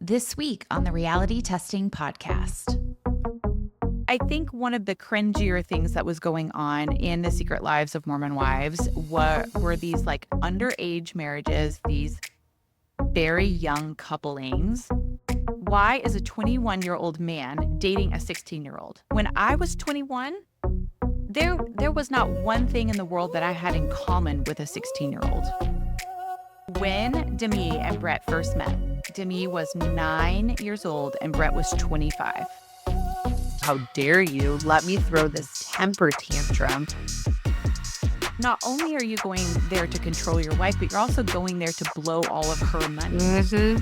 This week on the Reality Testing Podcast. I think one of the cringier things that was going on in the secret lives of Mormon wives were these like underage marriages, these very young couplings. Why is a 21-year-old man dating a 16-year-old? When I was 21, there was not one thing in the world that I had in common with a 16-year-old. When Demi and Bret first met, Demi was 9 years old and Bret was 25. How dare you let me throw this temper tantrum? Not only are you going there to control your wife, but you're also going there to blow all of her money. Mm-hmm.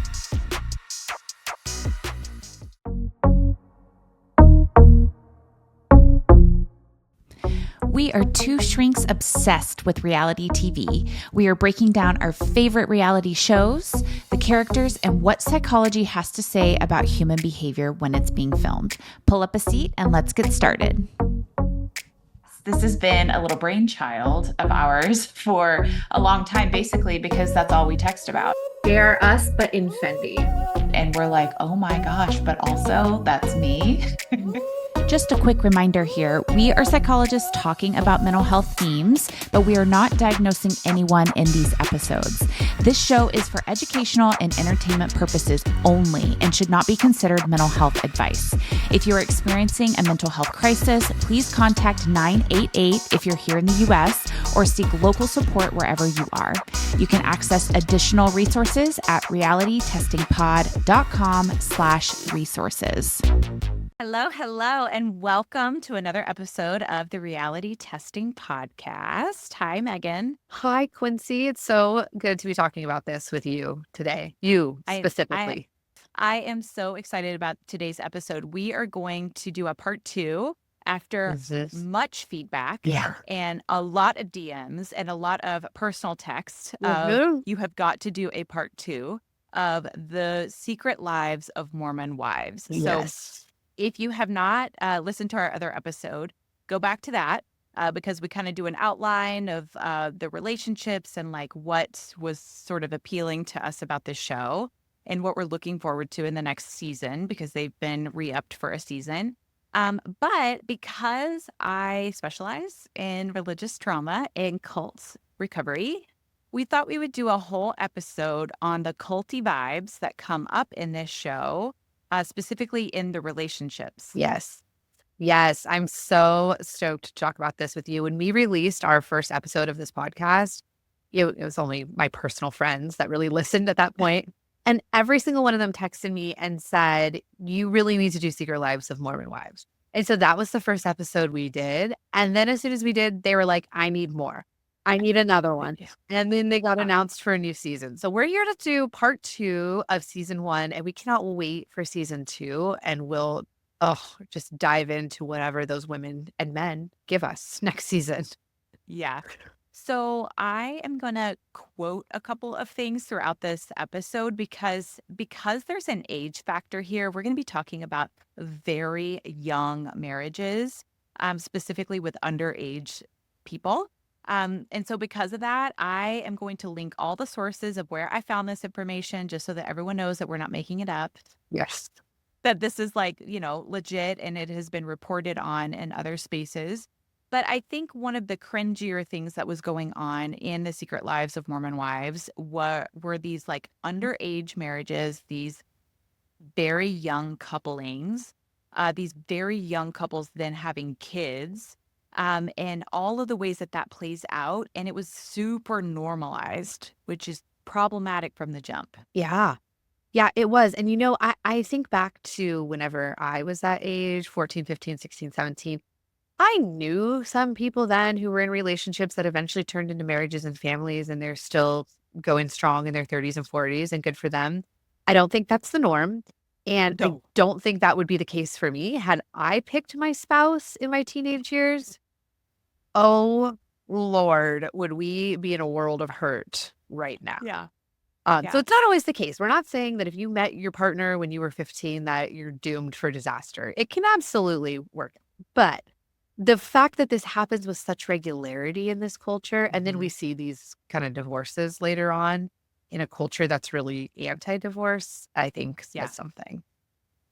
We are two shrinks obsessed with reality TV. We are breaking down our favorite reality shows, the characters, and what psychology has to say about human behavior when it's being filmed. Pull up a seat and let's get started. This has been a little brainchild of ours for a long time, basically, because that's all we text about. They're us, but in Fendi. And we're like, oh my gosh, but also that's me. Just a quick reminder here, we are psychologists talking about mental health themes, but we are not diagnosing anyone in these episodes. This show is for educational and entertainment purposes only and should not be considered mental health advice. If you are experiencing a mental health crisis, please contact 988 if you're here in the US or seek local support wherever you are. You can access additional resources at realitytestingpod.com/resources. Hello, and welcome to another episode of the Reality Testing Podcast. Hi, Megan. Hi, Quincee. It's so good to be talking about this with you today. You specifically. I am so excited about today's episode. We are going to do a part 2 after much feedback and a lot of DMs and a lot of personal text. You have got to do a part 2 of the secret lives of Mormon wives. Yes. So if you have not listened to our other episode, go back to that because we kind of do an outline of the relationships and like what was sort of appealing to us about this show and what we're looking forward to in the next season because they've been re-upped for a season. But because I specialize in religious trauma and cult recovery, we thought we would do a whole episode on the culty vibes that come up in this show. Specifically in the relationships. Yes. I'm so stoked to talk about this with you. When we released our first episode of this podcast, it was only my personal friends that really listened at that point. And every single one of them texted me and said, you really need to do Secret Lives of Mormon Wives. And so that was the first episode we did. And then as soon as we did, they were like, I need more. I need another one. And then they got announced for a new season. So we're here to do part 2 of season 1. And we cannot wait for season 2. And we'll just dive into whatever those women and men give us next season. Yeah. So I am going to quote a couple of things throughout this episode because there's an age factor here. We're going to be talking about very young marriages, specifically with underage people. And so because of that, I am going to link all the sources of where I found this information just so that everyone knows that we're not making it up. Yes. That this is like, legit and it has been reported on in other spaces. But I think one of the cringier things that was going on in the secret lives of Mormon wives were these like underage marriages, these very young couplings, these very young couples then having kids. And all of the ways that plays out. And it was super normalized, which is problematic from the jump. Yeah, it was. And, I think back to whenever I was that age, 14, 15, 16, 17, I knew some people then who were in relationships that eventually turned into marriages and families, and they're still going strong in their 30s and 40s, and good for them. I don't think that's the norm. And I don't think that would be the case for me. Had I picked my spouse in my teenage years, oh, Lord, would we be in a world of hurt right now? Yeah. So it's not always the case. We're not saying that if you met your partner when you were 15 that you're doomed for disaster. It can absolutely work. But the fact that this happens with such regularity in this culture, and then we see these kind of divorces later on, in a culture that's really anti-divorce, I think Yeah. says something.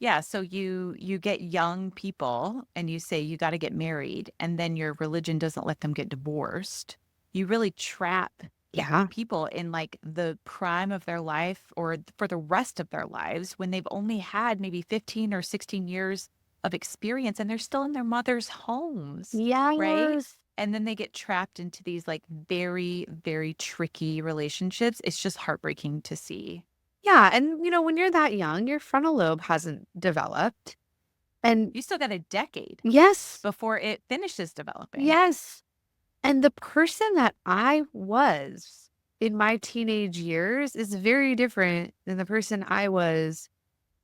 Yeah, so you get young people and you say you got to get married and then your religion doesn't let them get divorced. You really trap Yeah. people in like the prime of their life or for the rest of their lives when they've only had maybe 15 or 16 years of experience and they're still in their mother's homes, right? Yes. And then they get trapped into these like very, very tricky relationships. It's just heartbreaking to see. Yeah, and, when you're that young, your frontal lobe hasn't developed, and You still got a decade yes, before it finishes developing. yes, and the person that I was in my teenage years is very different than the person I was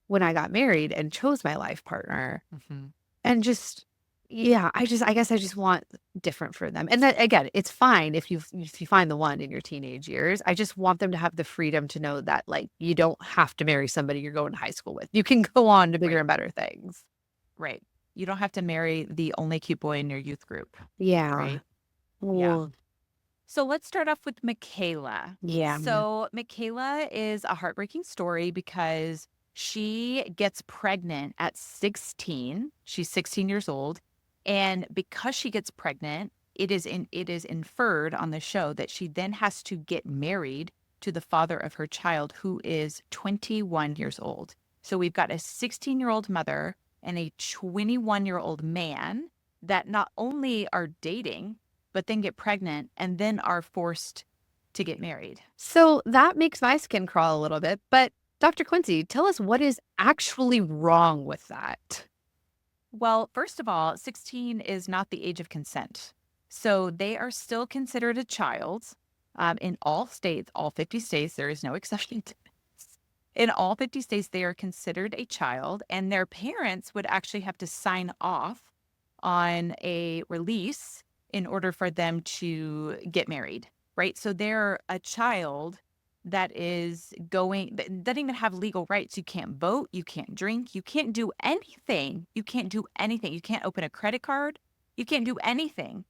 when I got married and chose my life partner. Mhm. And just yeah, I guess I just want different for them. And that again, it's fine if you find the one in your teenage years. I just want them to have the freedom to know that like you don't have to marry somebody you're going to high school with. You can go on to bigger Right, and better things. right. You don't have to marry the only cute boy in your youth group, Yeah. right? Yeah. Well, So let's start off with Mikayla. yeah. So Mikayla is a heartbreaking story because she gets pregnant at 16. She's 16 years old. And because she gets pregnant, it is inferred on the show that she then has to get married to the father of her child, who is 21 years old. So we've got a 16-year-old mother and a 21-year-old man that not only are dating, but then get pregnant and then are forced to get married. So that makes my skin crawl a little bit. But Dr. Quincy, tell us what is actually wrong with that. Well, first of all, 16 is not the age of consent. So they are still considered a child in all states, all 50 states. There is no exception to this. In all 50 states, they are considered a child, and their parents would actually have to sign off on a release in order for them to get married, right? So they're a child that is going, that doesn't even have legal rights. You can't vote, you can't drink, you can't do anything. You can't do anything. You can't open a credit card, you can't do anything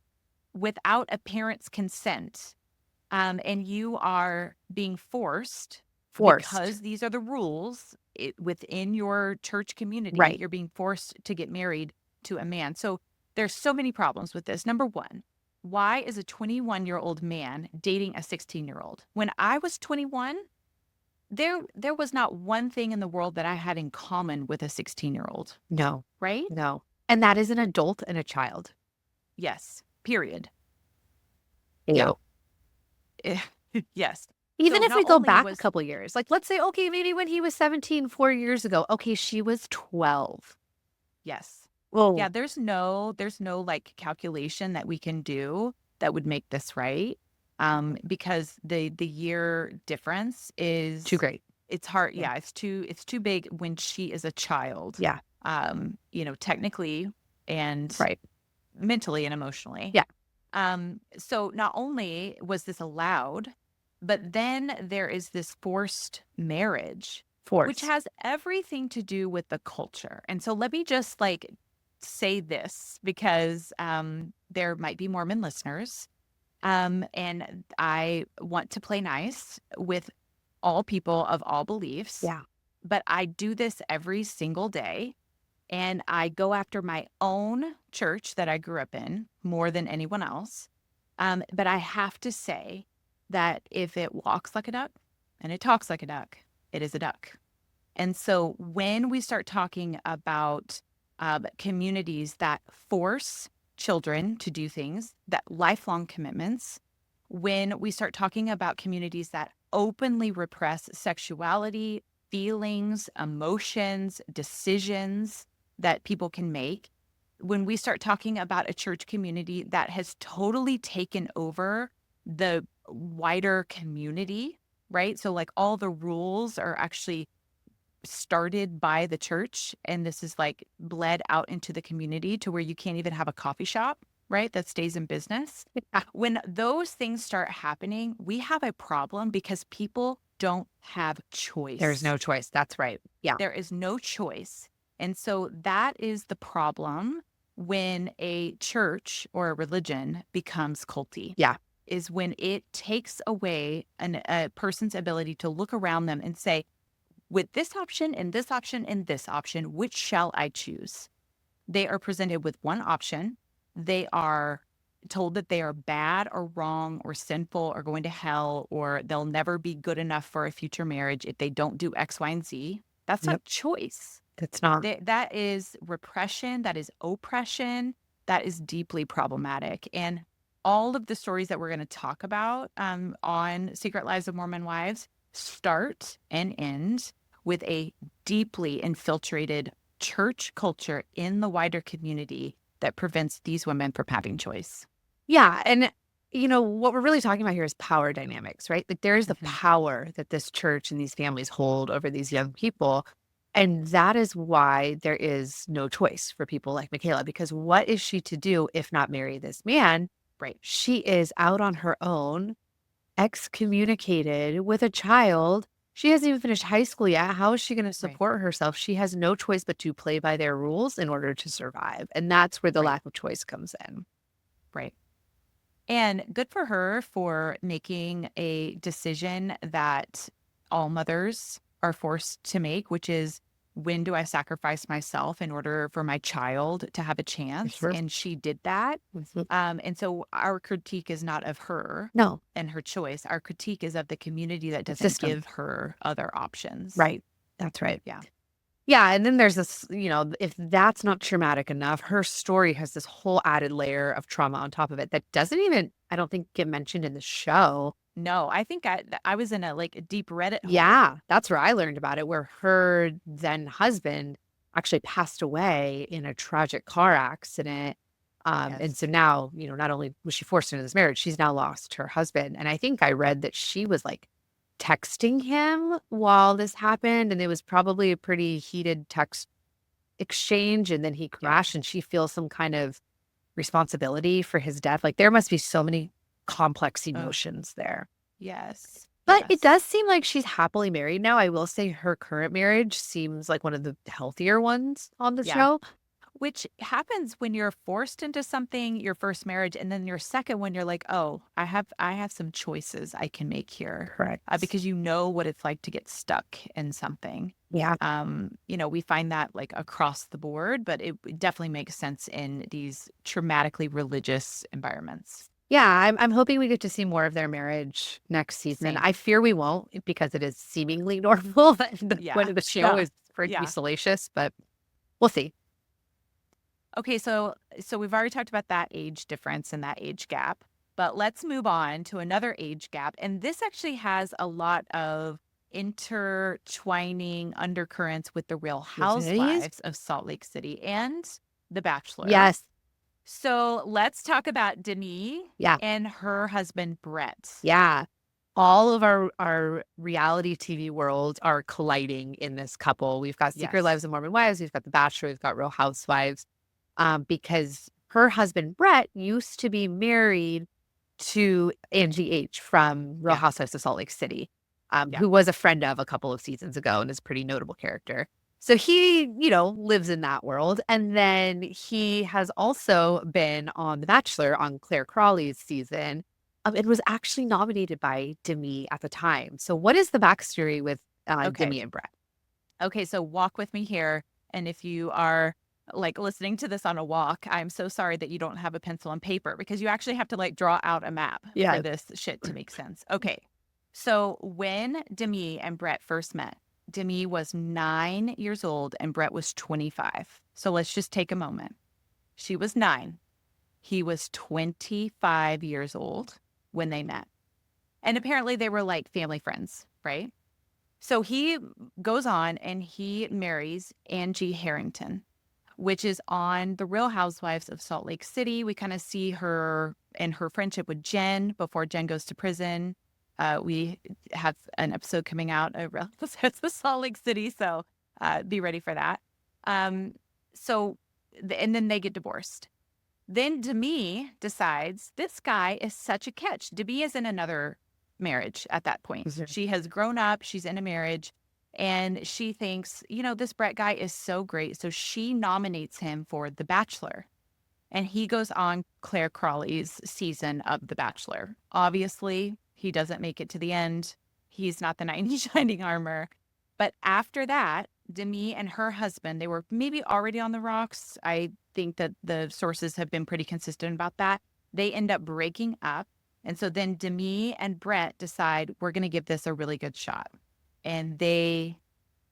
without a parent's consent. And you are being forced Forced. because these are the rules within your church community. Right. You're being forced to get married to a man. So there's so many problems with this. Number one, why is a 21-year-old man dating a 16-year-old? When I was 21, there was not one thing in the world that I had in common with a 16-year-old, No, right? no. And that is an adult and a child. Yes. Period. Yeah. Ew. Yes. Even So if not we go only back a was couple years, like let's say, okay, maybe when he was 17, 4 years ago, okay, she was 12. yes. Yeah, Oh, there's no like calculation that we can do that would make this right. Because the year difference too is great. it's hard. Yeah. Yeah, it's too big when she is a child. Yeah. Technically and Right. mentally and emotionally. Yeah. So not only was this allowed, but then there is this forced marriage, which Forced. has everything to do with the culture. And so let me just like say this because there might be Mormon listeners. And I want to play nice with all people of all beliefs, Yeah. but I do this every single day. And I go after my own church that I grew up in more than anyone else. But I have to say that if it walks like a duck and it talks like a duck, it is a duck. And so when we start talking about communities that force children to do things, that lifelong commitments, when we start talking about communities that openly repress sexuality, feelings, emotions, decisions that people can make, when we start talking about a church community that has totally taken over the wider community, right? So, like, all the rules are actually started by the church, and this is like bled out into the community to where you can't even have a coffee shop, right? That stays in business. Yeah. When those things start happening, we have a problem because people don't have There's choice. no choice. That's right. Yeah. There is no choice. And so that is the problem when a church or a religion becomes culty. Yeah. is when it takes away a person's ability to look around them and say, with this option and this option and this option, which shall I choose? They are presented with one option. They are told that they are bad or wrong or sinful or going to hell, or they'll never be good enough for a future marriage if they don't do X, Y, and Z. That's not Yep. choice. That's not. That is repression. That is oppression. That is deeply problematic. And all of the stories that we're going to talk about on Secret Lives of Mormon Wives start and end with a deeply infiltrated church culture in the wider community that prevents these women from having choice. Yeah. And, what we're really talking about here is power dynamics, right? Like there is the Mhm. power that this church and these families hold over these young people. And that is why there is no choice for people like Mikayla, because what is she to do if not marry this man? Right. She is out on her own, excommunicated with a child. She hasn't even finished high school yet. How is she going to Right. support herself? She has no choice but to play by their rules in order to survive. And that's where the Right. lack of choice comes in. Right. And good for her for making a decision that all mothers are forced to make, which is, when do I sacrifice myself in order for my child to have a chance? Sure. And she did that. Mhm. And so our critique is not of her No, and her choice. Our critique is of the community that the doesn't system. give her other options. Right. That's right. Yeah. Yeah, and then there's this, if that's not traumatic enough, her story has this whole added layer of trauma on top of it that doesn't even, I don't think, get mentioned in the show. No, I think I was in a deep Reddit hole. Yeah, that's where I learned about it, where her then husband actually passed away in a tragic car accident. And so Yes. now, not only was she forced into this marriage, she's now lost her husband. And I think I read that she was like texting him while this happened, and it was probably a pretty heated text exchange. And then he Yeah. crashed, and she feels some kind of responsibility for his death. Like there must be so many complex Oh, emotions there. yes. But it Yes. does seem like she's happily married now. I will say her current marriage seems like one of the healthier ones on the Yeah. show. Which happens when you're forced into something, your first marriage, and then your second one, you're like, oh, I have some choices I can make here, Correct. because you know what it's like to get stuck in something. Yeah. We find that like across the board, but it definitely makes sense in these traumatically religious environments. Yeah, I'm hoping we get to see more of their marriage next season. And Same. I fear we won't because it is seemingly normal. And the point Yeah. of the show Yeah. is for it to be Yeah. salacious, but we'll see. Okay, so we've already talked about that age difference and that age gap, but let's move on to another age gap. And this actually has a lot of intertwining undercurrents with the Real Yes. Housewives of Salt Lake City and The Bachelor. Yes. So let's talk about Demi Yeah. and her husband Brett. Yeah. All of our reality TV worlds are colliding in this couple. We've got Secret Lives Yes. of Mormon Wives, we've got The Bachelor, we've got Real Housewives. Because her husband Brett used to be married to Angie H from Real Yeah. Housewives of Salt Lake City, Yeah. who was a friend of a couple of seasons ago and is a pretty notable character. So he, lives in that world. And then he has also been on The Bachelor on Claire Crawley's season. And was actually nominated by Demi at the time. So what is the backstory with Okay. Demi and Brett? Okay, so walk with me here. And if you are like listening to this on a walk, I'm so sorry that you don't have a pencil and paper, because you actually have to like draw out a map for Yeah. this shit to make sense. Okay. So when Demi and Brett first met, Demi was 9 years old and Brett was 25. So let's just take a moment. She was 9. He was 25 years old when they met. And apparently they were like family friends, right? So he goes on and he marries Angie Harrington, which is on The Real Housewives of Salt Lake City. We kind of see her and her friendship with Jenn before Jenn goes to prison. We have an episode coming out of Real Housewives of Salt Lake City, so be ready for that. Um, and then they get divorced. Then Demi decides this guy is such a catch. Demi is in another marriage at that point. Mhm. She has grown up, she's in a marriage, and she thinks, this Brett guy is so great. So she nominates him for The Bachelor. and he goes on Claire Crawley's season of The Bachelor. Obviously, he doesn't make it to the end. He's not the knight in shining armor. But after that, Demi and her husband, they were maybe already on the rocks. I think that the sources have been pretty consistent about that. They end up breaking up. And so then Demi and Bret decide we're going to give this a really good shot. And they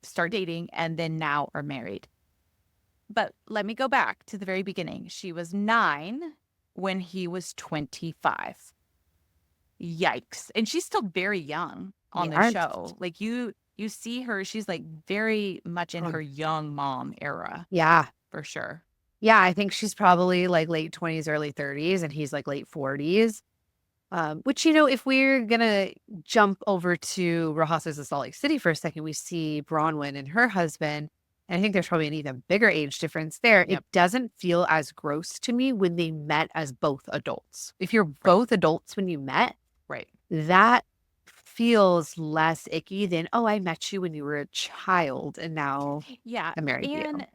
start dating and then now are married. But let me go back to the very beginning. She was 9 when he was 25. Yikes. And she's still very young on the Yeah. show. Like you see her, she's like very much in her young mom era. Yeah. For sure. Yeah, I think she's probably like late 20s, early 30s, and he's like late 40s. Which, if we're going to jump over to Real Housewives of Salt Lake City for a second, we see Bronwyn and her husband. And I think there's probably an even bigger age difference there. Yep. It doesn't feel as gross to me when they met as both adults. If you're both adults when you met, right, that feels less icky than, oh, I met you when you were a child and now I'm married to you. And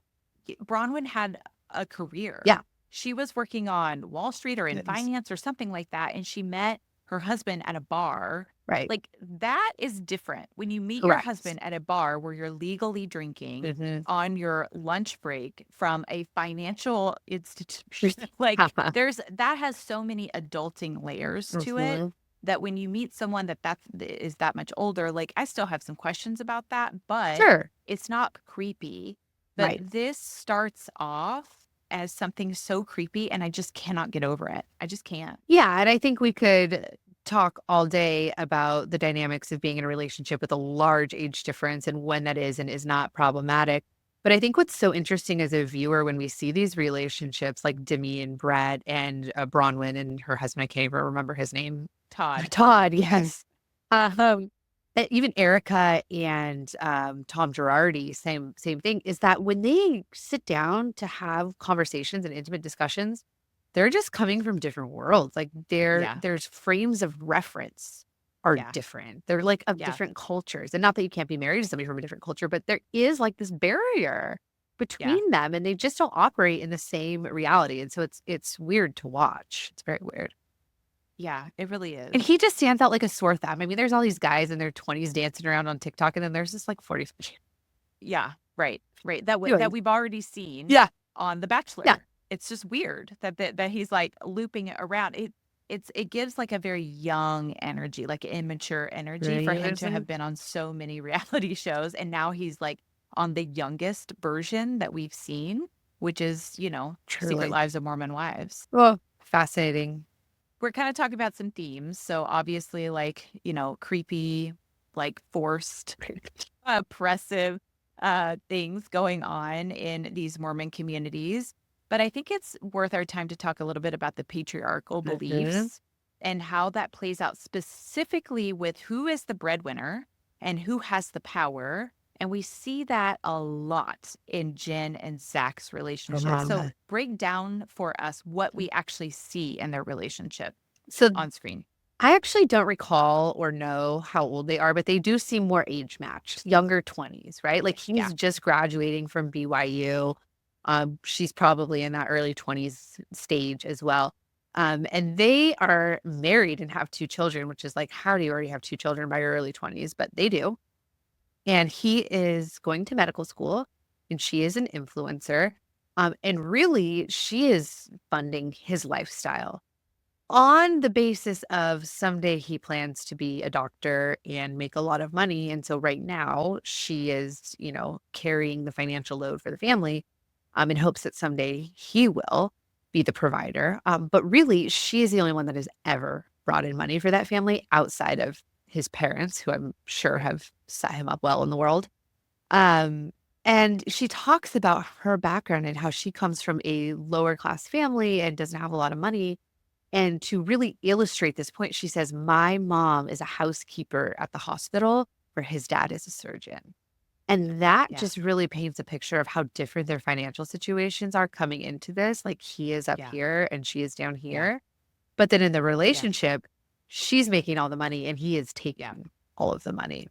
Bronwyn had a career. Yeah. She was working on Wall Street or in finance or something like that. And she met her husband at a bar. Right. Like that is different when you meet your husband at a bar where you're legally drinking on your lunch break from a financial institution. Like that has so many adulting layers to it that when you meet someone that is that much older, like I still have some questions about that, but it's not creepy. But this starts off as something so creepy and I just cannot get over it. I just can't. Yeah. And I think we could talk all day about the dynamics of being in a relationship with a large age difference and when that is and is not problematic. But I think what's so interesting as a viewer when we see these relationships like Demi and Bret and Bronwyn and her husband, I can't even remember his name. Todd, yes. Even Erica and Tom Girardi, same thing, is that when they sit down to have conversations and intimate discussions, they're just coming from different worlds. Like there's frames of reference are different. They're like of different cultures. And not that you can't be married to somebody from a different culture, but there is like this barrier between them and they just don't operate in the same reality. And so it's weird to watch. It's very weird. Yeah, it really is. And he just stands out like a sore thumb. I mean, there's all these guys in their 20s dancing around on TikTok, and then there's this like 40. Yeah, right. That we've already seen on The Bachelor. Yeah. It's just weird that he's like looping it around. It gives like a very young energy, like immature energy for him to have been on so many reality shows. And now he's like on the youngest version that we've seen, which is, Secret Lives of Mormon Wives. Well, fascinating. We're kind of talking about some themes. So obviously like, creepy, like forced, oppressive things going on in these Mormon communities. But I think it's worth our time to talk a little bit about the patriarchal beliefs and how that plays out specifically with who is the breadwinner and who has the power. And we see that a lot in Jenn and Zach's relationship. So break down for us what we actually see in their relationship on screen. I actually don't recall or know how old they are, but they do seem more age matched, younger 20s, right? Like he's just graduating from BYU. She's probably in that early 20s stage as well. And they are married and have 2 children, which is like, how do you already have 2 children by your early 20s? But they do. And he is going to medical school and she is an influencer. And really, she is funding his lifestyle on the basis of someday he plans to be a doctor and make a lot of money. And so right now she is, carrying the financial load for the family in hopes that someday he will be the provider. But really, she is the only one that has ever brought in money for that family outside of his parents, who I'm sure have set him up well in the world. And she talks about her background and how she comes from a lower class family and doesn't have a lot of money. And to really illustrate this point, she says, my mom is a housekeeper at the hospital where his dad is a surgeon. And that just really paints a picture of how different their financial situations are coming into this. Like he is up here and she is down here. But then in the relationship, she's making all the money and he is taking all of the money.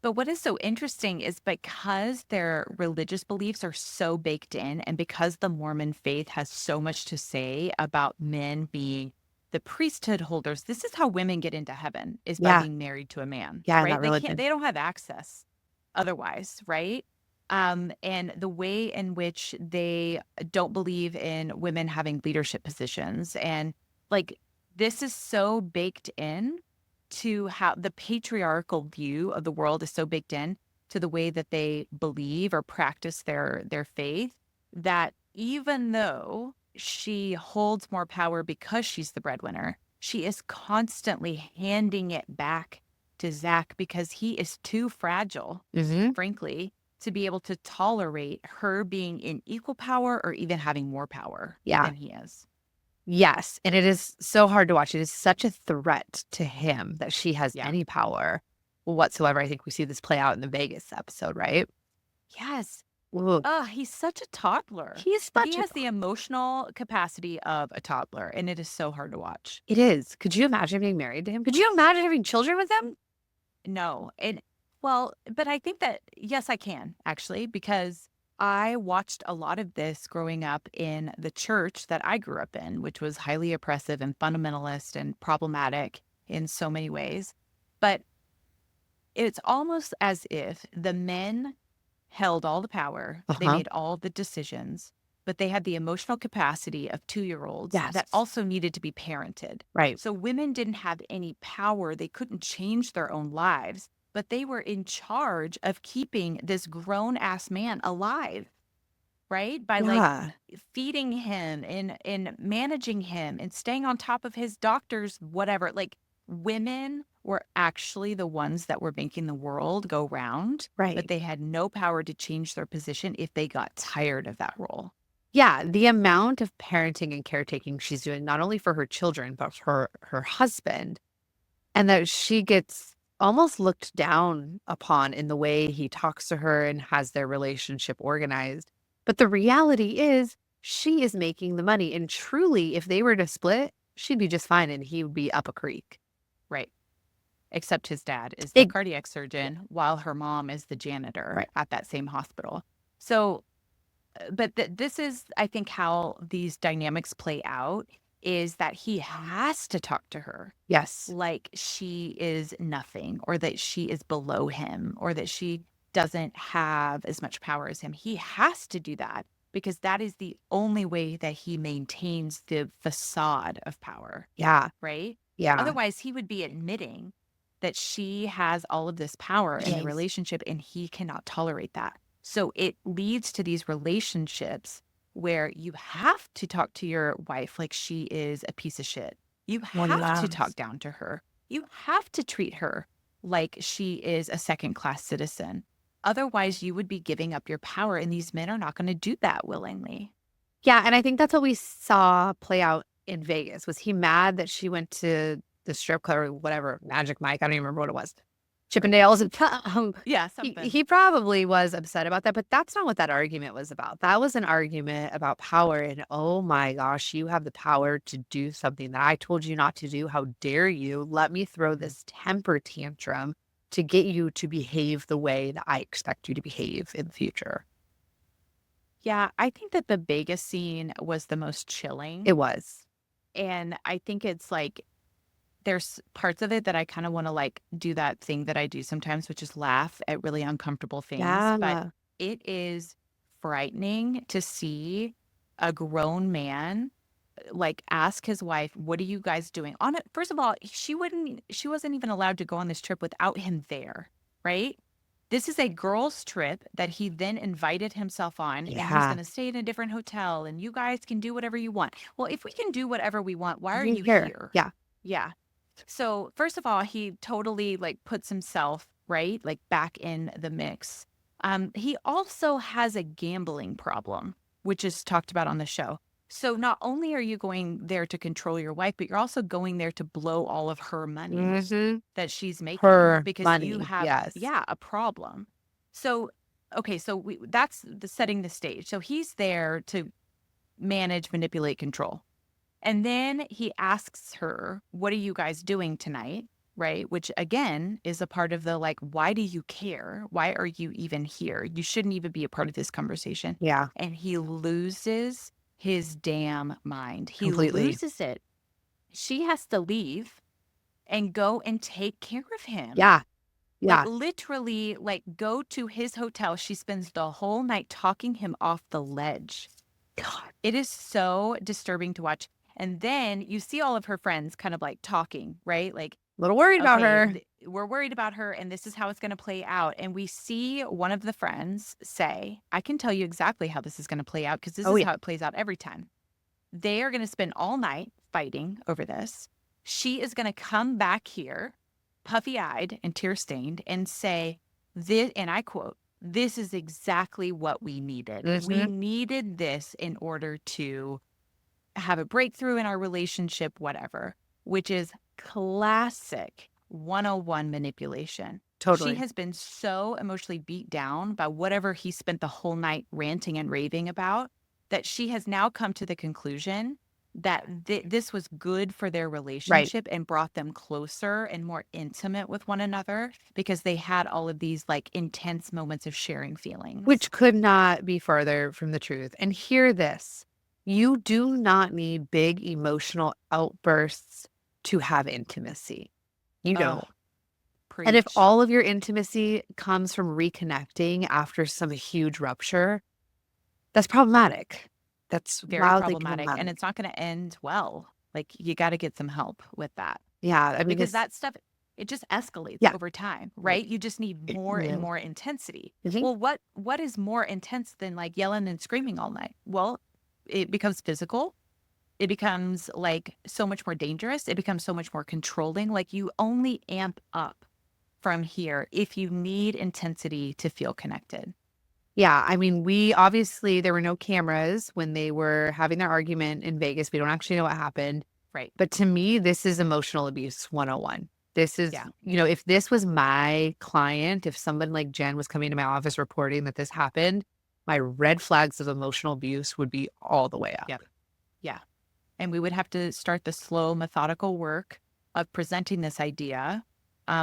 But what is so interesting is because their religious beliefs are so baked in, and because the Mormon faith has so much to say about men being the priesthood holders, this is how women get into heaven is by Yeah. being married to a man, Yeah, in that right? religion. They don't have access otherwise, right? And the way in which they don't believe in women having leadership positions and like this is so baked in to how the patriarchal view of the world is so baked in to the way that they believe or practice their faith that even though she holds more power because she's the breadwinner, she is constantly handing it back to Zach because he is too fragile, Hmm. frankly, to be able to tolerate her being in equal power or even having more power Yeah. than he is. Yes. And it is so hard to watch. It is such a threat to him that she has Yeah. any power whatsoever. I think we see this play out in the Vegas episode, right? Yes. Ooh, He's such a toddler. he's He such a has the emotional capacity of a toddler, and it is so hard to watch. It is. Could you imagine being married to him? Could you imagine having children with him? No, and well, but I think that yes, I can actually, because I watched a lot of this growing up in the church that I grew up in, which was highly oppressive and fundamentalist and problematic in so many ways. But it's almost as if the men held all the power, they Uh-huh. made all the decisions, but they had the emotional capacity of 2-year-olds that Yes. also needed to be parented. Right. So women didn't have any power. They couldn't change their own lives, but they were in charge of keeping this grown ass man alive, right? By like Yeah. feeding him and managing him and staying on top of his doctors, whatever. Like women were actually the ones that were making the world go round, but Right. they had no power to change their position if they got tired of that role. Yeah. The amount of parenting and caretaking she's doing, not only for her children, but for her husband, and that she gets almost looked down upon in the way he talks to her and has their relationship organized. But the reality is, she is making the money. And truly, if they were to split, she'd be just fine and he would be up a creek. Right. Except his dad is the It, cardiac surgeon while her mom is the janitor right. at that same hospital. So but this is, I think, how these dynamics play out is that he has to talk to her Yes. like she is nothing or that she is below him or that she doesn't have as much power as him. He has to do that because that is the only way that he maintains the facade of power, Yeah. right? Yeah. Otherwise, he would be admitting that she has all of this power in the Yes. relationship and he cannot tolerate that. So it leads to these relationships where you have to talk to your wife like she is a piece of shit. You One have to talk loves. down to her. You have to treat her like she is a second class citizen. Otherwise, you would be giving up your power, and these men are not going to do that willingly. Yeah, and I think that's what we saw play out in Vegas. Was he mad that she went to the strip club or whatever, Magic Mike? I don't even remember what it was. Right. Chippendales. Yeah, He something. he probably was upset about that, but that's not what that argument was about. That was an argument about power and, "Oh my gosh, you have the power to do something that I told you not to do. How dare you? Let me throw Mhm. this temper tantrum to get you to behave the way that I expect you to behave in the future." Yeah, I think that the Vegas scene was the most chilling. It was. And I think it's like there's parts of it that I kind of want to like do that thing that I do sometimes, which is laugh at really uncomfortable things. But Yeah. it is frightening to see a grown man like ask his wife, "What are you guys doing?" On it, first of all, she wasn't even allowed to go on this trip without him there, right? This is a girls' trip that he then invited himself on, and he's Yeah. going to stay in a different hotel, and you guys can do whatever you want. Well, if we can do whatever we want, why are You're you here. here? Yeah. Yeah. So, first of all, he totally like puts himself, right? Like back in the mix. He also has a gambling problem, which is talked about on the show. So, not only are you going there to control your wife, but you're also going there to blow all of her money Mhm. that she's making Her because you money. have, Yes. yeah, a problem. So, okay, so that's the setting the stage. So, he's there to manage, manipulate, control. And then he asks her, "What are you guys doing tonight?" right? Which again is a part of the like, why do you care? Why are you even here? You shouldn't even be a part of this conversation. Yeah, And he loses his damn mind. He completely. loses it. She has to leave and go and take care of him. Yeah, Like yeah. literally, like go to his hotel. She spends the whole night talking him off the ledge. God, It is so disturbing to watch. And then you see all of her friends kind of like talking, right? Like, a little worried about okay, her. we're worried about her and this is how it's going to play out. And we see one of the friends say, I can tell you exactly how this is going to play out because this Oh, is yeah. how it plays out every time. They are going to spend all night fighting over this. She is going to come back here, puffy eyed and tear stained, and say, this, and I quote, this is exactly what we needed. We Mhm. needed this in order to have a breakthrough in our relationship, whatever, which is classic 101 manipulation. She Totally. has been so emotionally beat down by whatever he spent the whole night ranting and raving about that she has now come to the conclusion that this was good for their Right. relationship and brought them closer and more intimate with one another because they had all of these like intense moments of sharing feelings. Which could not be further from the truth. And hear this, you do not need big emotional outbursts to have intimacy. You Oh, don't. And if preach. all of your intimacy comes from reconnecting after some huge rupture, that's problematic. That's Very wildly problematic, and problematic. it's not gonna end well. Like, you gotta get some help with that Yeah. I mean, because this, that stuff, it just escalates yeah. over time, right? You just need more and Yeah. more intensity. Mhm. Well, what is more intense than, like, yelling and screaming all night? Well, it becomes physical. It becomes, like, so much more dangerous. It becomes so much more controlling. Like, you only amp up from here if you need intensity to feel connected. Yeah, I mean, we obviously there were no cameras when they were having their argument in Vegas. We don't actually know what happened. Right. But to me, this is emotional abuse 101. This is, Yeah. if this was my client, if someone like Jen was coming to my office reporting that this happened, my red flags of emotional abuse would be all the way up. Yep. Yeah. And we would have to start the slow, methodical work of presenting this idea,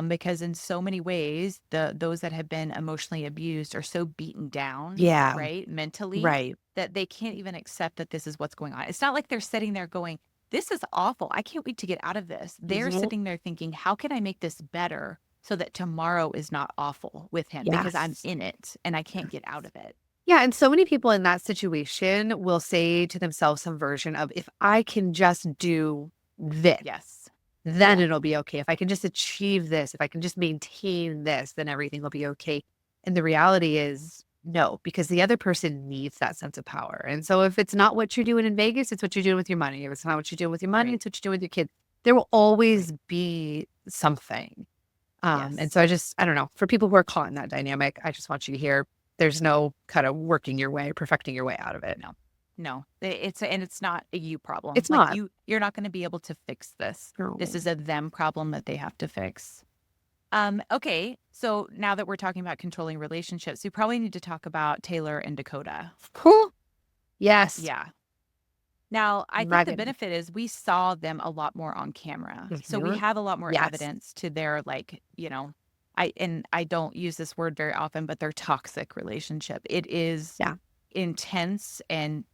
because in so many ways, those that have been emotionally abused are so beaten down, Yeah, right, mentally, right. that they can't even accept that this is what's going on. It's not like they're sitting there going, "This is awful. I can't wait to get out of this." They're Mhm. sitting there thinking, "How can I make this better so that tomorrow is not awful with him because I'm Yes. in it and I can't get out of it." Yeah, and so many people in that situation will say to themselves some version of, if I can just do this, Yes. then Yeah. it'll be okay. If I can just achieve this, if I can just maintain this, then everything will be okay. And the reality is no, because the other person needs that sense of power. And so if it's not what you're doing in Vegas, it's what you're doing with your money. If it's not what you're doing with your money, Right. it's what you're doing with your kids. There will Right. always be something. And Yes. so I don't know, for people who are caught in that dynamic, I just want you to hear there's no kind of working your way, perfecting your way out of it. No. No. It's not a you problem. It's Like not. you're not gonna be able to fix this. This No. is a them problem that they have to fix. Okay. So now that we're talking about controlling relationships, we probably need to talk about Taylor and Dakota. Whew. Yes. Yeah. Now, I think the Megan. benefit is we saw them a lot more on camera. So we Mhm. have a lot more Yes. evidence to their like, I don't use this word very often, but their toxic relationship. It is Yeah. intense and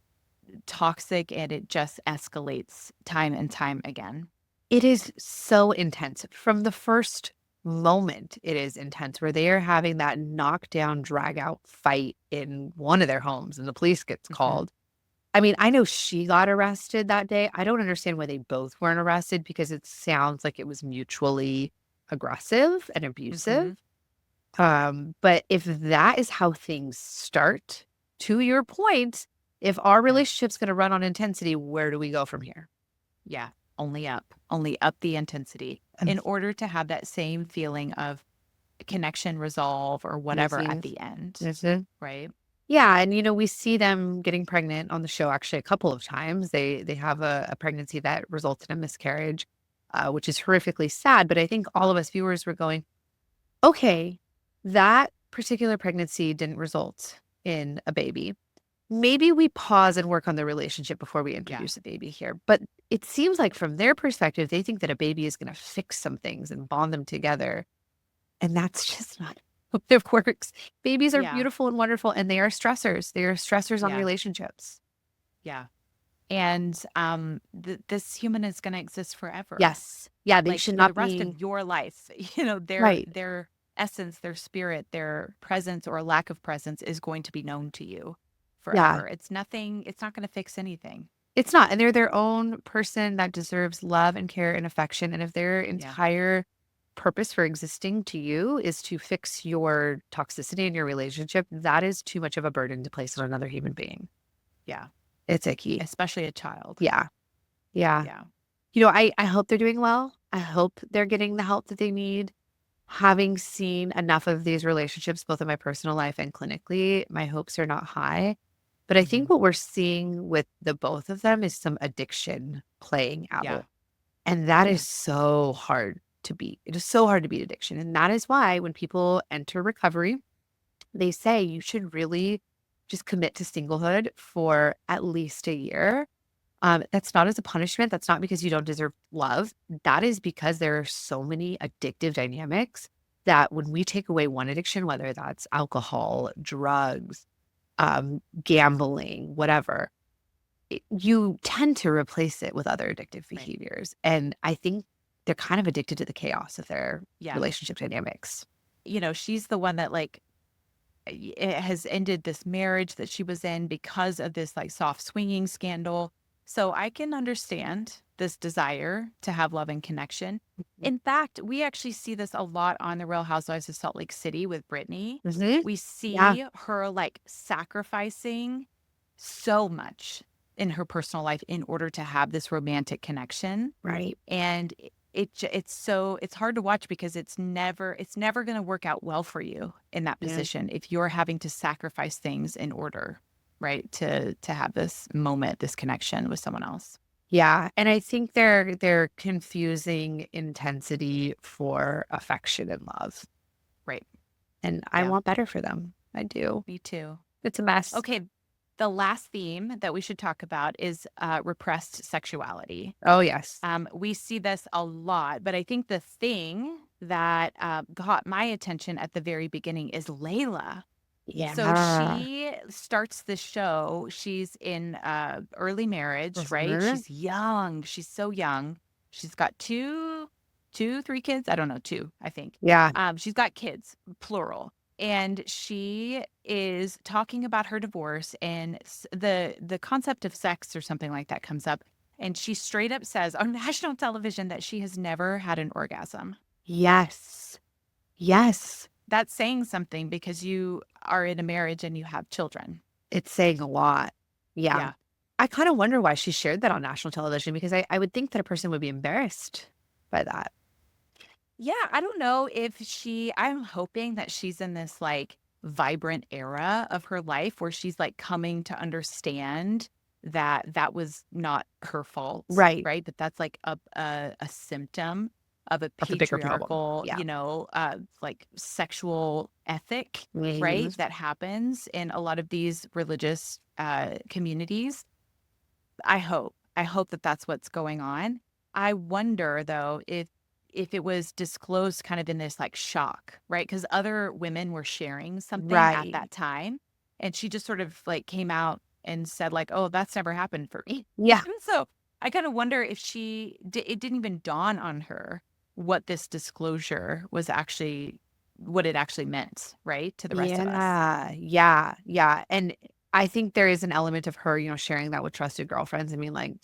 toxic and it just escalates time and time again. It is so intense. From the first moment, it is intense where they are having that knockdown, drag out fight in one of their homes and the police gets Mhm. called. I mean, I know she got arrested that day. I don't understand why they both weren't arrested because it sounds like it was mutually aggressive and abusive. Mhm. But if that is how things start, to your point, if our Yeah. relationship's going to run on intensity, where do we go from here? Yeah. Only up the intensity And in order to have that same feeling of connection, resolve, or whatever at mhm, the end. mhm. Right. Yeah, and we see them getting pregnant on the show actually a couple of times. They have a pregnancy that resulted in a miscarriage, which is horrifically sad. But I think all of us viewers were going, okay, that particular pregnancy didn't result in a baby. Maybe we pause and work on the relationship before we Yeah. introduce a baby here. But it seems like from their perspective, they think that a baby is going to fix some things and bond them together. And that's just not how it works. Babies are Yeah. beautiful and wonderful, and they are stressors. They are stressors on Yeah. relationships. Yeah. And this human is going to exist forever. Yes. Yeah, they Like should for the not rest of be your life, right. their essence, their spirit, their presence or lack of presence is going to be known to you Yeah, forever. It's not going to fix anything. it's not. And they're their own person that deserves love and care and affection. And if their Yeah. entire purpose for existing to you is to fix your toxicity in your relationship, that is too much of a burden to place on another human being. Yeah. It's icky. Especially a child. Yeah. Yeah. Yeah. I hope they're doing well. I hope they're getting the help that they need. Having seen enough of these relationships, both in my personal life and clinically, my hopes are not high. But I think Mhm. what we're seeing with the both of them is some addiction playing Yeah. out. And that Yeah. is so hard to beat. It is so hard to beat addiction. And that is why when people enter recovery, they say you should really just commit to singlehood for at least a year. That's not as a punishment. That's not because you don't deserve love. That is because there are so many addictive dynamics that when we take away one addiction, whether that's alcohol, drugs, gambling, whatever, you tend to replace it with other addictive Right. behaviors. And I think they're kind of addicted to the chaos of their Yeah. relationship dynamics. She's the one that it has ended this marriage that she was in because of this like soft swinging scandal. So I can understand this desire to have love and connection. In fact, we actually see this a lot on the Real Housewives of Salt Lake City with Brittany. Mhm. We Yeah. see her like sacrificing so much in her personal life in order to have this romantic connection. Right. And it's hard to watch because it's never going to work out well for you in that Yeah. position if you're having to sacrifice things in order, right, to have this moment, this connection with someone else. Yeah, and I think they're confusing intensity for affection and love, Right. and I Yeah. want better for them. I do. Me too. It's a mess. Okay. The last theme that we should talk about is repressed sexuality. Oh, yes. We see this a lot, but I think the thing that got my attention at the very beginning is Layla. So Yeah. she starts the show. She's in early marriage, right? Mhm. She's young. She's so young. She's got three kids. I don't know, two, I think. Yeah. She's got kids, plural. And she is talking about her divorce and the concept of sex or something like that comes up. And she straight up says on national television that she has never had an orgasm. Yes. Yes. That's saying something because you are in a marriage and you have children. It's saying a lot. Yeah. Yeah. I kind of wonder why she shared that on national television because I would think that a person would be embarrassed by that. Yeah. I don't know if I'm hoping that she's in this like vibrant era of her life where she's like coming to understand that that was not her fault, Right. right? That that's like a symptom of a That's a bigger problem. patriarchal, Yeah. like sexual ethic, Mhm. right? That happens in a lot of these religious communities. I hope that that's what's going on. I wonder though if it was disclosed kind of in this like shock, right? Because other women were sharing something at Right. that time, and she just sort of like came out and said like, "Oh, that's never happened for me." Yeah. And so I kind of wonder if it didn't even dawn on her what this disclosure was actually, what it actually meant, right, to the rest of us. Yeah, yeah, yeah, and I think there is an element of her, sharing that with trusted girlfriends and being like,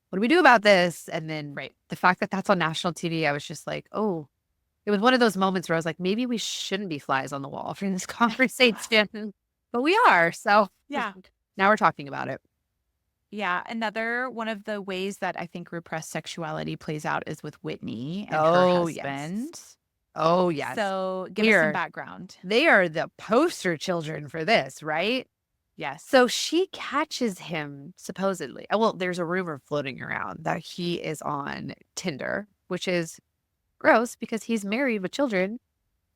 "What do we do about this?" And then Right. the fact that that's on national TV, I was just like, "Oh," it was one of those moments where I was like, "Maybe we shouldn't be flies on the wall for this conversation," but we are, so Yeah. now we're talking about it. Yeah, another one of the ways that I think repressed sexuality plays out is with Whitney and her Oh, yes. husband. Oh, yes. So give us some Here, background. they are the poster children for this, right? Yes. So she catches him supposedly. Well, there's a rumor floating around that he is on Tinder, which is gross because he's married with children.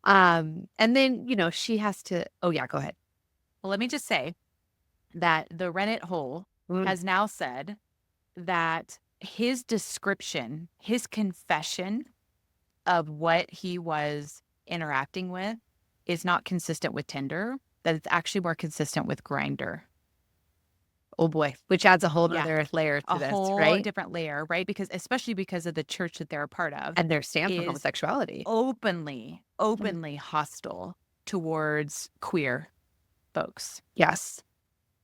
And then, she has to, oh yeah, go ahead. Well, let me just say that the Reddit hole Mm, has now said that his description, his confession of what he was interacting with is not consistent with Tinder, that it's actually more consistent with Grindr. Oh boy, which adds a whole Yeah. other layer A to this, whole right? different layer, right? Because especially because of the church that they're a part of And their stance on is homosexuality. openly hostile towards queer folks. Yes.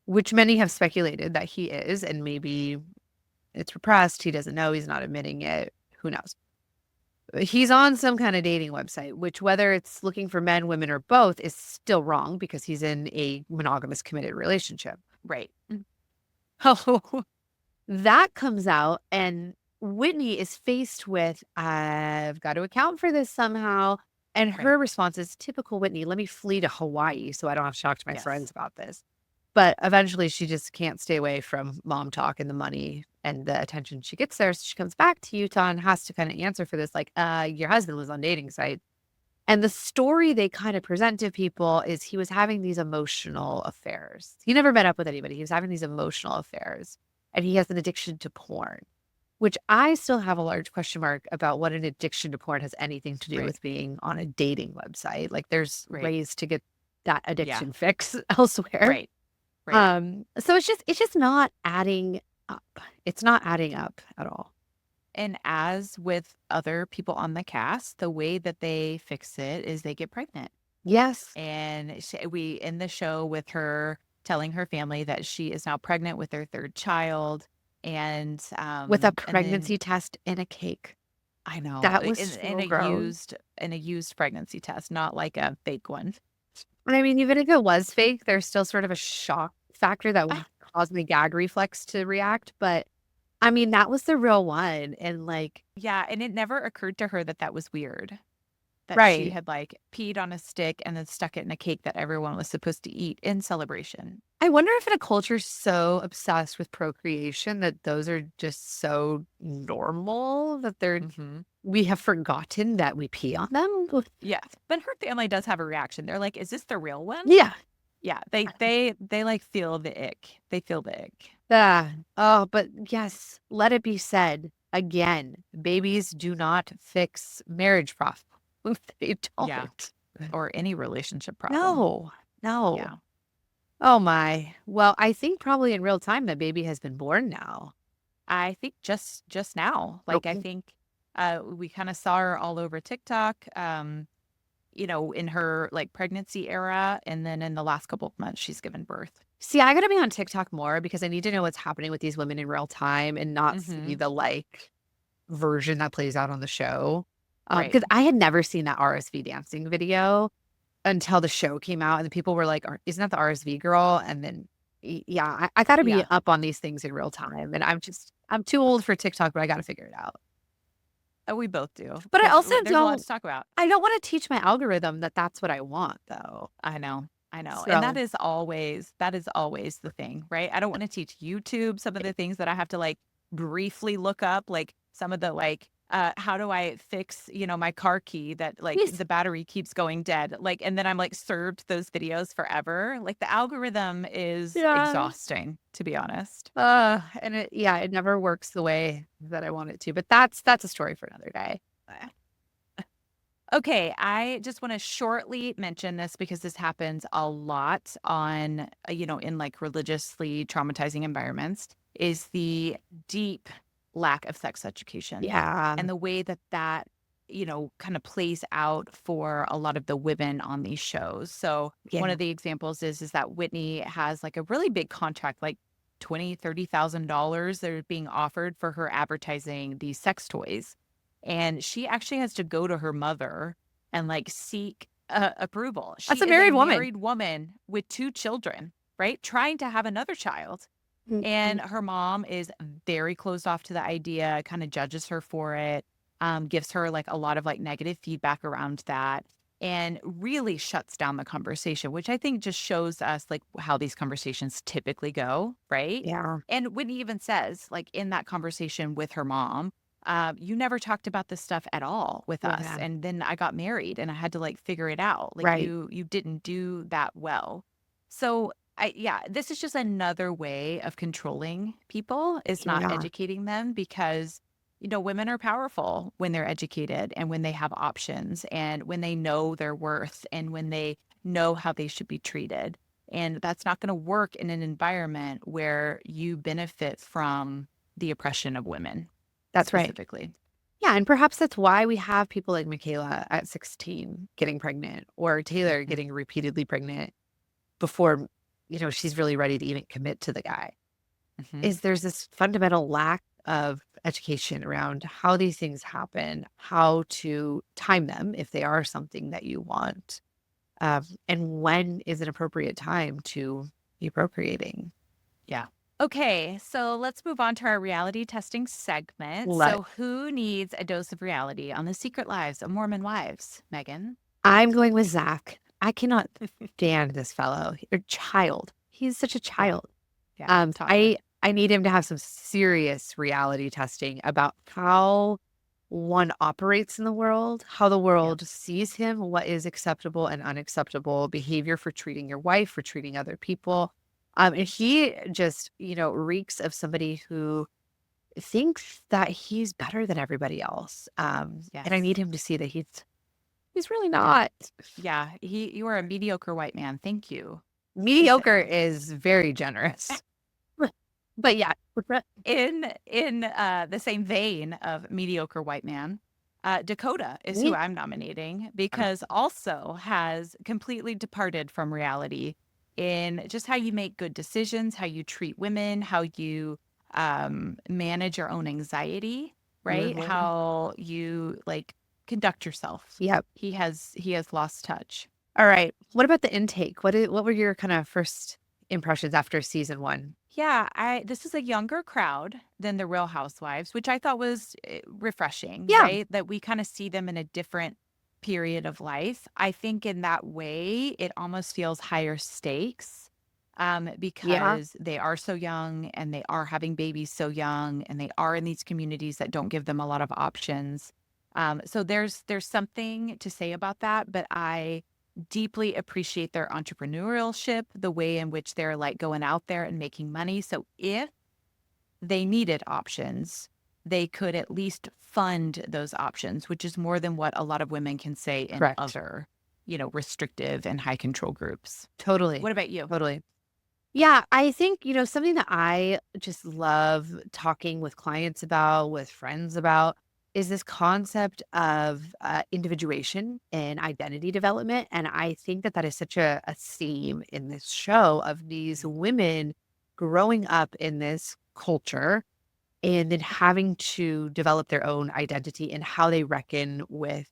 Which many have speculated that he is, and maybe it's repressed. He doesn't know. He's not admitting it. Who knows? He's on some kind of dating website, which whether it's looking for men, women, or both is still wrong because he's in a monogamous committed relationship. Right. Oh, that comes out and Whitney is faced with, I've got to account for this somehow. And Right. her response is typical Whitney, let me flee to Hawaii so I don't have to talk to my friends Yes. about this. But eventually she just can't stay away from mom talk and the money and the attention she gets there. So she comes back to Utah and has to kind of answer for this, like, your husband was on dating sites. And the story they kind of present to people is he was having these emotional affairs. He never met up with anybody. He was having these emotional affairs. And he has an addiction to porn, which I still have a large question mark about what an addiction to porn has anything to do Right. with being on a dating website. Like there's Right. ways to get that Yeah. addiction fix elsewhere. Right. Right. So it's just not adding up. It's not adding up at all. And as with other people on the cast, the way that they fix it is they get pregnant. Yes. And we end the show with her telling her family that she is now pregnant with their third child. And With a and then pregnancy test and a cake. I know That was in so gross. a used pregnancy test, not like a fake one. And I mean, even if it was fake, there's still sort of a shock factor that would Ah, cause the gag reflex to react. But I mean, that was the real one. And like, yeah, and it never occurred to her that that was weird. That she right. had like peed on a stick and then stuck it in a cake that everyone was supposed to eat in celebration. I wonder if in a culture so obsessed with procreation that those are just so normal that Hmm. we have forgotten that we pee on them. Yeah, but her family does have a reaction. They're like, "Is this the real one?" Yeah. Yeah, they like feel the ick. They feel the ick. Oh, but yes, let it be said again, babies do not fix marriage problems. They Yeah, don't. or any relationship problem. No, no. Yeah. Oh my. Well, I think probably in real time that baby has been born now. I think just now. Like I Okay. think we kind of saw her all over TikTok in her like pregnancy era and then in the last couple of months she's given birth. See, I gotta be on TikTok more because I need to know what's happening with these women in real time and not see Mhm. the like version that plays out on the show. Right. Because I had never seen that RSV dancing video until the show came out, and the people were like, "Isn't that the RSV girl?" And then, yeah, I gotta be Yeah. up on these things in real time, and I'm too old for TikTok, but I gotta figure it out. We both do But I because also there's a lot to talk about. I don't want to teach my algorithm that that's what I want, though. I know. I know. And So that is always the thing, right? I don't want to teach YouTube some of the things that I have to like briefly look up, like some of the like how do I fix, my car key that like yes, the battery keeps going dead. Like and then I'm like served those videos forever. Like the algorithm is yeah. exhausting, to be honest. And it never works the way that I want it to. But that's a story for another day. Okay, I just want to shortly mention this because this happens a lot on, in like religiously traumatizing environments, is the deep lack of sex education Yeah. and the way that kind of plays out for a lot of the women on these shows. So one Yeah. of the examples is that Whitney has like a really big contract, like $20,000, $30,000 that are being offered for her advertising these sex toys. And she actually has to go to her mother and like seek approval. That's She a is a married woman. married woman with two children, right? Trying to have another child. Mhm. And her mom is very closed off to the idea, kind of judges her for it, gives her like a lot of like negative feedback around that, and really shuts down the conversation, which I think just shows us like how these conversations typically go, right? Yeah. And Whitney even says, like in that conversation with her mom, you never talked about this stuff at all with us. Yeah. And then I got married and I had to like figure it out. Like Right. you didn't do that well. So Yeah, this is just another way of controlling people, is not Yeah, educating them because, women are powerful when they're educated and when they have options and when they know their worth and when they know how they should be treated. And that's not going to work in an environment where you benefit from the oppression of women that's right. specifically. Yeah, and perhaps that's why we have people like Mikayla at 16 getting pregnant or Taylor Mhm, getting repeatedly pregnant before, she's really ready to even commit to the guy. mhm. Is there's this fundamental lack of education around how these things happen, how to time them if they are something that you want, and when is an appropriate time to be procreating. Yeah. Okay, so let's move on to our reality testing segment. Let So, who needs a dose of reality on the secret lives of Mormon wives, Megan? I'm going with Zach. I cannot stand this fellow or child. He's such a Yeah, child. yeah, toddler. I need him to have some serious reality testing about how one operates in the world, how the Yep. world sees him, what is acceptable and unacceptable behavior for treating your wife, for treating other people. And he just, reeks of somebody who thinks that he's better than everybody else. And I Yes. need him to see that he's really Yeah. not. Yeah. You are a mediocre white man. Thank you. Please sit Mediocre down. is very generous. But yeah, In the same vein of mediocre white man, Dakota is who I'm nominating because also has completely departed from reality in just how you make good decisions, how you treat women, how you manage your own anxiety, right? Mhm. How you like conduct yourself. Yep. He has lost touch. All right. What about the intake? What were your kind of first impressions after season 1? Yeah, I this is a younger crowd than the Real Housewives, which I thought was refreshing, Yeah. right? That we kind of see them in a different period of life. I think in that way, it almost feels higher stakes Yeah. because they are so young and they are having babies so young and they are in these communities that don't give them a lot of options. So there's something to say about that, but I deeply appreciate their entrepreneurship, the way in which they're like going out there and making money. So if they needed options, they could at least fund those options, which is more than what a lot of women can say in Correct. other, restrictive and high control groups. Totally. What about you? Totally. Yeah, I think, something that I just love talking with clients about, with friends about, is this concept of individuation and identity development. And I think that that is such a theme in this show of these Mhm. women growing up in this culture and then having to develop their own identity and how they reckon with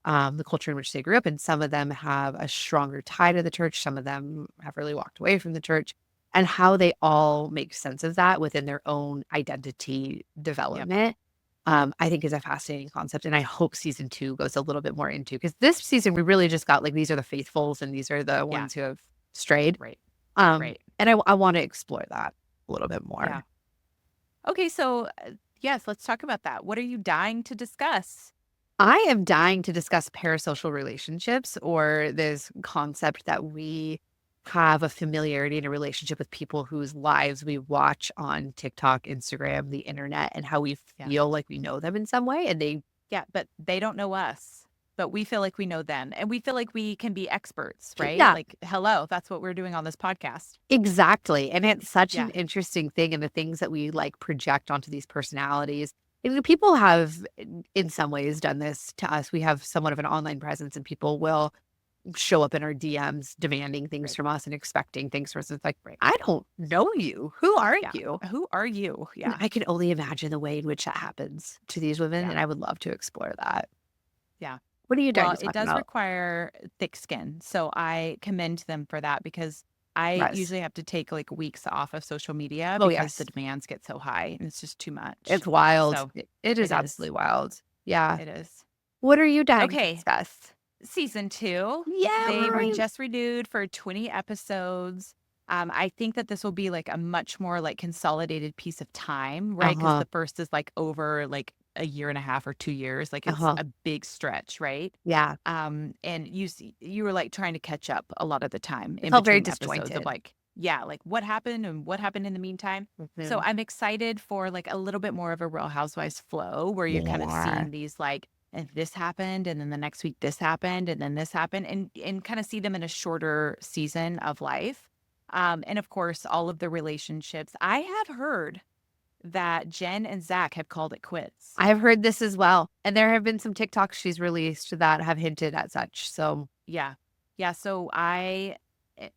the culture in which they grew up. And some of them have a stronger tie to the church. Some of them have really walked away from the church, and how they all make sense of that within their own identity Yep. development. I think is a fascinating concept. And I hope season 2 goes a little bit more into, because this season we really just got like, these are the faithfuls and these are the Yeah. ones who have strayed. Right. Right. And I want to explore that a little bit Yeah. more. Okay. So, yes, let's talk about that. What are you dying to discuss? I am dying to discuss parasocial relationships, or this concept that we have a familiarity in a relationship with people whose lives we watch on TikTok, Instagram, the internet, and how we Yeah. feel like we know them in some way. And they, Yeah, but they don't know us, but we feel like we know them, and we feel like we can be experts, right? yeah, Like, hello, that's what we're doing on this podcast. exactly. And it's such an Yeah. interesting thing. And the things that we like project onto these personalities. And people have, in some ways, done this to us. We have somewhat of an online presence, and people will show up in our DMs demanding things Right. from us and expecting things from us. It's like, Right. I don't know you. Who are Yeah. you? Who are you? And Yeah. I can only imagine the way in which that happens to these women, Yeah. and I would love to explore that. Yeah. What are you dying Well, to it talk does about? require thick skin. So I commend them for that because I Yes. usually have to take like weeks off of social media Oh, because the yes. demands get so high and it's just too much. It's wild. So It is it is. absolutely wild. Yeah. It is. What are you dying to Okay. discuss? Season 2. Yeah, They were mine. just renewed for 20 episodes. I think that this will be like a much more like consolidated piece of time, right? Because Uh-huh. the first is like over like a year and a half or 2 years. Like it's Uh-huh. a big stretch, right? Yeah. And you were like trying to catch up a lot of the time It in felt very between episodes of disjointed. like, yeah, like what happened and what happened in the meantime. So I'm excited for like a little bit more of a Real Housewives flow where you're kind of seeing these like, and this happened, and then the next week this happened, and then this happened, and kind of see them in a shorter season of life. And of course, all of the relationships. I have heard that Jenn and Zach have called it quits. I've heard this as well. And there have been some TikToks she's released that have hinted at such. So Yeah. Yeah. So I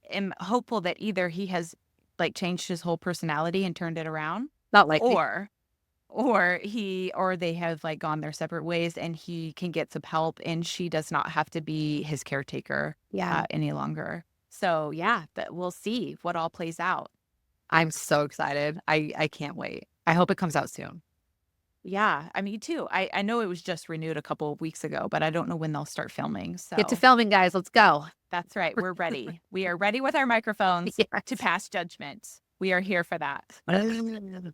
am hopeful that either he has like changed his whole personality and turned it around, not likely. or they have like gone their separate ways and he can get some help and she does not have to be his caretaker any longer. So yeah, but we'll see what all plays out. I'm so excited. I can't wait. I hope it comes out soon. Yeah, I mean, too. I know it was just renewed a couple of weeks ago, but I don't know when they'll start filming. So get to filming, guys. Let's go. That's right. We're ready. We are ready with our microphones to pass judgment. We are here for that.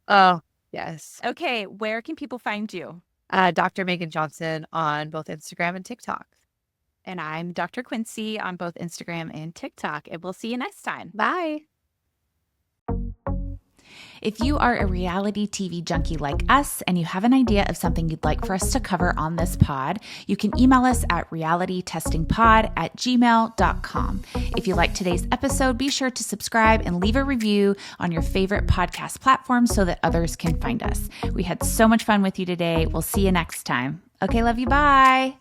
Oh, yes. Okay, where can people find you? Dr. Megan Johnson on both Instagram and TikTok. And I'm Dr. Quincee on both Instagram and TikTok. And we'll see you next time. Bye. If you are a reality TV junkie like us and you have an idea of something you'd like for us to cover on this pod, you can email us at realitytestingpod@gmail.com. If you like today's episode, be sure to subscribe and leave a review on your favorite podcast platform so that others can find us. We had so much fun with you today. We'll see you next time. Okay, love you. Bye.